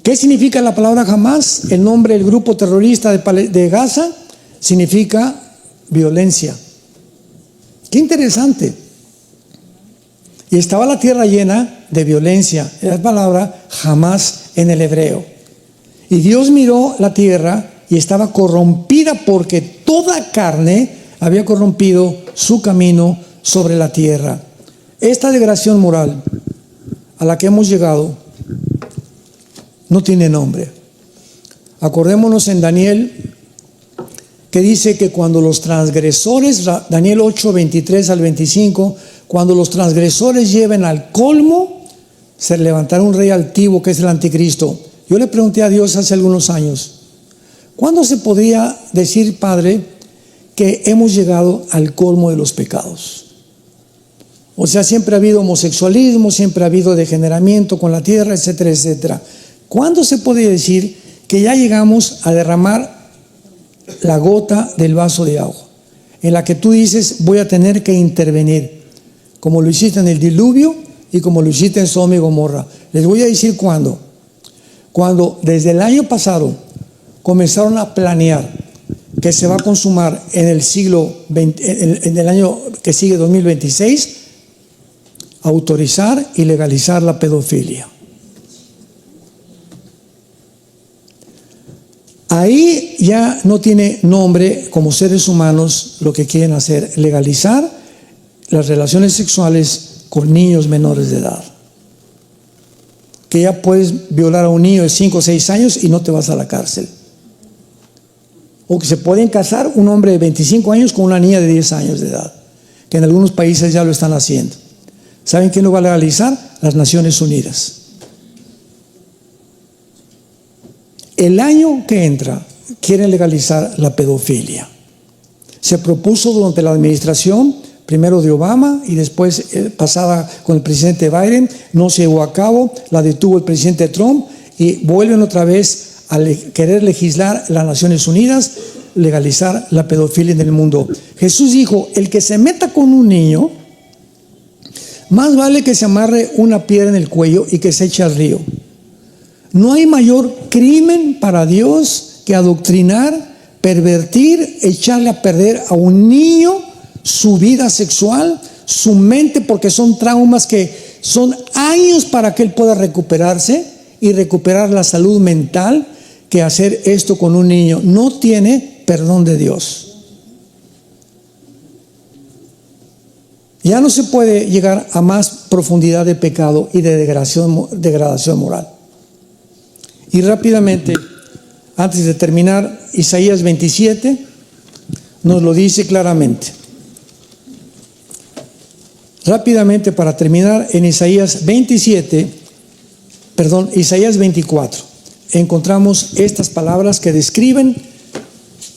¿Qué significa la palabra Hamás? El nombre del grupo terrorista de Gaza significa violencia. Qué interesante. Y estaba la tierra llena de violencia. Es la palabra Hamás en el hebreo. Y Dios miró la tierra y estaba corrompida porque toda carne había corrompido su camino sobre la tierra. Esta degradación moral a la que hemos llegado no tiene nombre. Acordémonos en Daniel, que dice que cuando los transgresores, Daniel 8, 23 al 25, cuando los transgresores lleven al colmo, se levantará un rey altivo que es el anticristo. Yo le pregunté a Dios hace algunos años, ¿cuándo se podría decir, Padre, que hemos llegado al colmo de los pecados? O sea, siempre ha habido homosexualismo, siempre ha habido degeneramiento con la tierra, etcétera, etcétera. ¿Cuándo se puede decir que ya llegamos a derramar la gota del vaso de agua, en la que tú dices, voy a tener que intervenir, como lo hiciste en el diluvio y como lo hiciste en Sodoma y Gomorra? Les voy a decir cuándo. Cuando desde el año pasado comenzaron a planear que se va a consumar en el siglo 20, en el año que sigue, 2026, autorizar y legalizar la pedofilia. Ahí ya no tiene nombre como seres humanos lo que quieren hacer, legalizar las relaciones sexuales con niños menores de edad. Que ya puedes violar a un niño de 5 o 6 años y no te vas a la cárcel. O que se pueden casar un hombre de 25 años con una niña de 10 años de edad, que en algunos países ya lo están haciendo. ¿Saben quién lo va a legalizar? Las Naciones Unidas. El año que entra quieren legalizar la pedofilia. Se propuso durante la administración, primero de Obama y después pasada con el presidente Biden, no se llevó a cabo, la detuvo el presidente Trump y vuelven otra vez a querer legislar las Naciones Unidas, legalizar la pedofilia en el mundo. Jesús dijo, el que se meta con un niño, más vale que se amarre una piedra en el cuello y que se eche al río. No hay mayor crimen para Dios que adoctrinar, pervertir, echarle a perder a un niño su vida sexual, su mente, porque son traumas que son años para que él pueda recuperarse y recuperar la salud mental, que hacer esto con un niño no tiene perdón de Dios. Ya no se puede llegar a más profundidad de pecado y de degradación moral. Y rápidamente, antes de terminar, Isaías 27 nos lo dice claramente. Rápidamente, para terminar, en Isaías 24, encontramos estas palabras que describen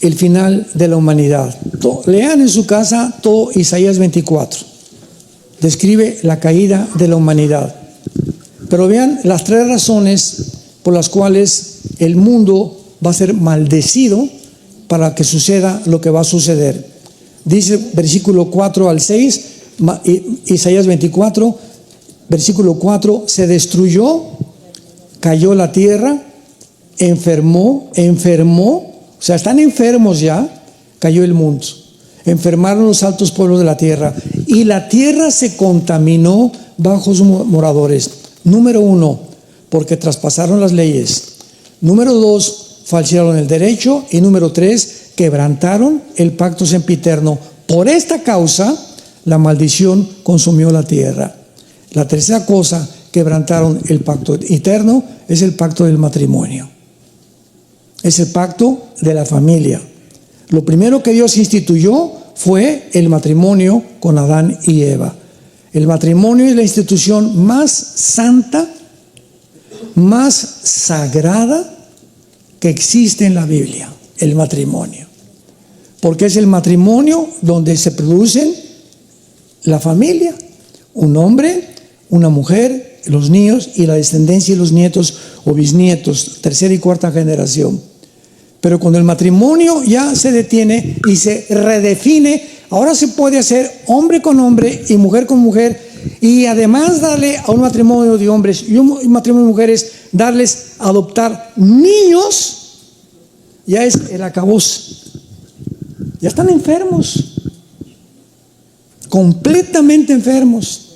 el final de la humanidad. Lean en su casa todo Isaías 24. Describe la caída de la humanidad. Pero vean las 3 razones por las cuales el mundo va a ser maldecido para que suceda lo que va a suceder. Dice versículo 4 al 6, Isaías 24, versículo 4, se destruyó, cayó la tierra, enfermó, o sea, están enfermos ya, cayó el mundo. Enfermaron los altos pueblos de la tierra y la tierra se contaminó bajo sus moradores. Número 1, porque traspasaron las leyes. Número 2, falsearon el derecho. Y número 3, quebrantaron el pacto sempiterno. Por esta causa, la maldición consumió la tierra. La tercera cosa, quebrantaron el pacto eterno, es el pacto del matrimonio. Es el pacto de la familia. Lo primero que Dios instituyó fue el matrimonio con Adán y Eva. El matrimonio es la institución más santa, más sagrada que existe en la Biblia, el matrimonio. Porque es el matrimonio donde se producen la familia, un hombre, una mujer, los niños y la descendencia y los nietos o bisnietos, tercera y cuarta generación. Pero cuando el matrimonio ya se detiene y se redefine, ahora se puede hacer hombre con hombre y mujer con mujer, y además darle a un matrimonio de hombres y un matrimonio de mujeres, darles a adoptar niños, ya es el acabose. Ya están enfermos, completamente enfermos.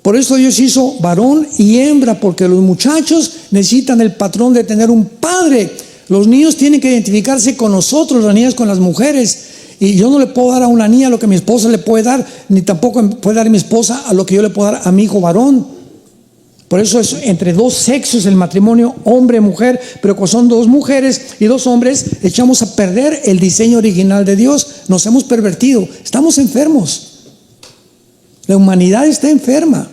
Por eso Dios hizo varón y hembra, porque los muchachos necesitan el patrón de tener un padre. Los niños tienen que identificarse con nosotros, las niñas con las mujeres. Y yo no le puedo dar a una niña lo que mi esposa le puede dar, ni tampoco puede dar a mi esposa a lo que yo le puedo dar a mi hijo varón. Por eso es entre dos sexos el matrimonio, hombre-mujer, pero cuando son dos mujeres y dos hombres, echamos a perder el diseño original de Dios. Nos hemos pervertido, estamos enfermos. La humanidad está enferma.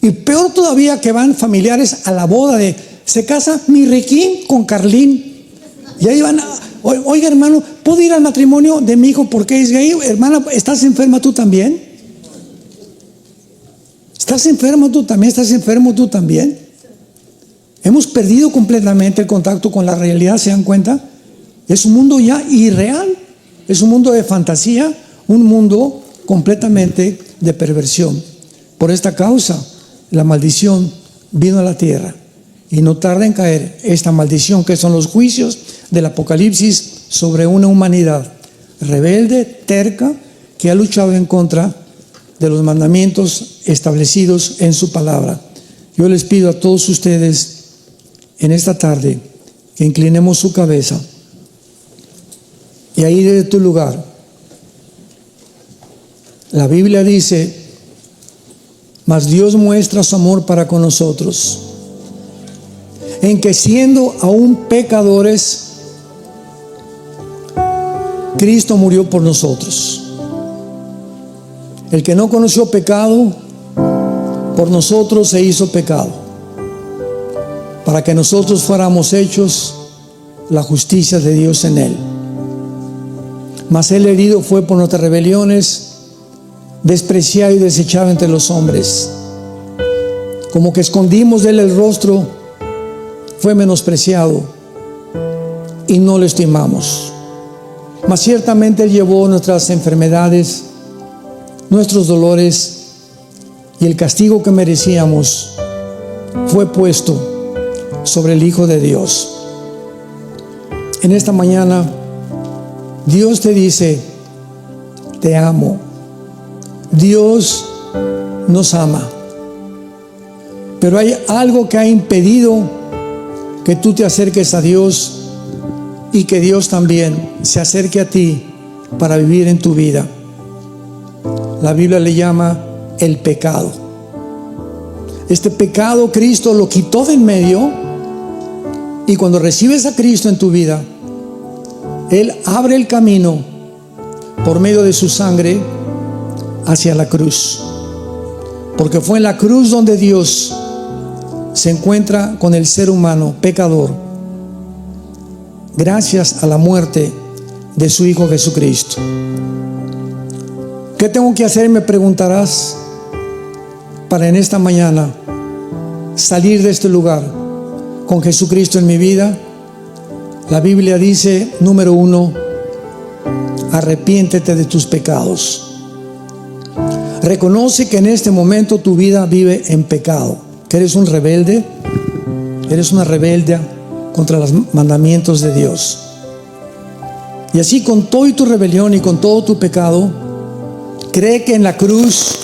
Y peor todavía que van familiares a la boda de, se casa mi Riquín con Carlín. Y ahí van, oiga hermano, ¿puedo ir al matrimonio de mi hijo porque es gay? Hermana, ¿estás enferma tú también? ¿Estás enfermo tú también? ¿Estás enfermo tú también? Hemos perdido completamente el contacto con la realidad, ¿se dan cuenta? Es un mundo ya irreal, es un mundo de fantasía, un mundo completamente de perversión. Por esta causa, la maldición vino a la tierra y no tarda en caer esta maldición, que son los juicios del Apocalipsis sobre una humanidad rebelde, terca, que ha luchado en contra de los mandamientos establecidos en su palabra. Yo les pido a todos ustedes en esta tarde que inclinemos su cabeza y ahí desde tu lugar. La Biblia dice, mas Dios muestra su amor para con nosotros, en que siendo aún pecadores, Cristo murió por nosotros. El que no conoció pecado, por nosotros se hizo pecado, para que nosotros fuéramos hechos la justicia de Dios en él. Mas él herido fue por nuestras rebeliones, despreciado y desechado entre los hombres. Como que escondimos de él el rostro, fue menospreciado y no lo estimamos. Mas ciertamente él llevó nuestras enfermedades, nuestros dolores, y el castigo que merecíamos fue puesto sobre el Hijo de Dios. En esta mañana Dios te dice, te amo. Dios nos ama, pero hay algo que ha impedido que tú te acerques a Dios y que Dios también se acerque a ti para vivir en tu vida. La Biblia le llama el pecado. Este pecado Cristo lo quitó de en medio, y cuando recibes a Cristo en tu vida, Él abre el camino por medio de su sangre hacia la cruz, porque fue en la cruz donde Dios se encuentra con el ser humano pecador, gracias a la muerte de su Hijo Jesucristo. ¿Qué tengo que hacer? Me preguntarás, para en esta mañana salir de este lugar con Jesucristo en mi vida. La Biblia dice, número 1, arrepiéntete de tus pecados. Reconoce que en este momento tu vida vive en pecado, que eres un rebelde, eres una rebelde contra los mandamientos de Dios. Y así, con toda tu rebelión y con todo tu pecado, cree que en la cruz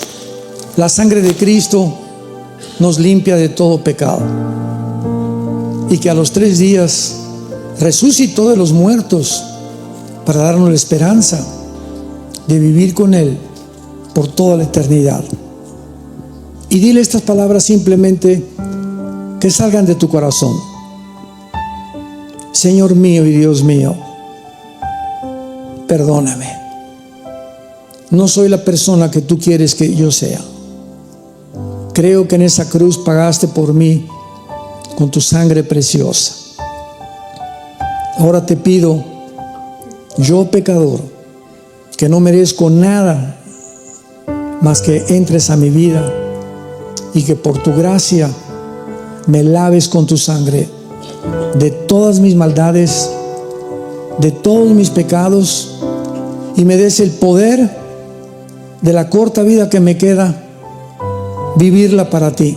la sangre de Cristo nos limpia de todo pecado, y que a los 3 días resucitó de los muertos para darnos la esperanza de vivir con Él por toda la eternidad. Y dile estas palabras simplemente, que salgan de tu corazón. Señor mío y Dios mío, perdóname. No soy la persona que tú quieres que yo sea. Creo que en esa cruz pagaste por mí con tu sangre preciosa. Ahora te pido, yo pecador, que no merezco nada más que entres a mi vida y que por tu gracia me laves con tu sangre de todas mis maldades, de todos mis pecados, y me des el poder de la corta vida que me queda, vivirla para ti.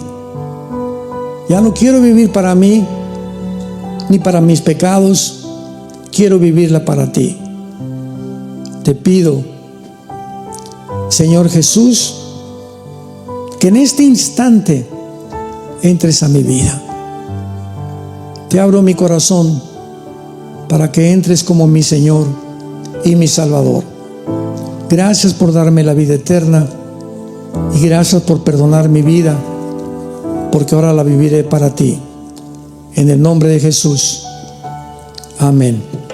Ya no quiero vivir para mí ni para mis pecados, quiero vivirla para ti. Te pido, Señor Jesús, que en este instante entres a mi vida. Te abro mi corazón para que entres como mi Señor y mi Salvador. Gracias por darme la vida eterna y gracias por perdonar mi vida, porque ahora la viviré para ti. En el nombre de Jesús. Amén.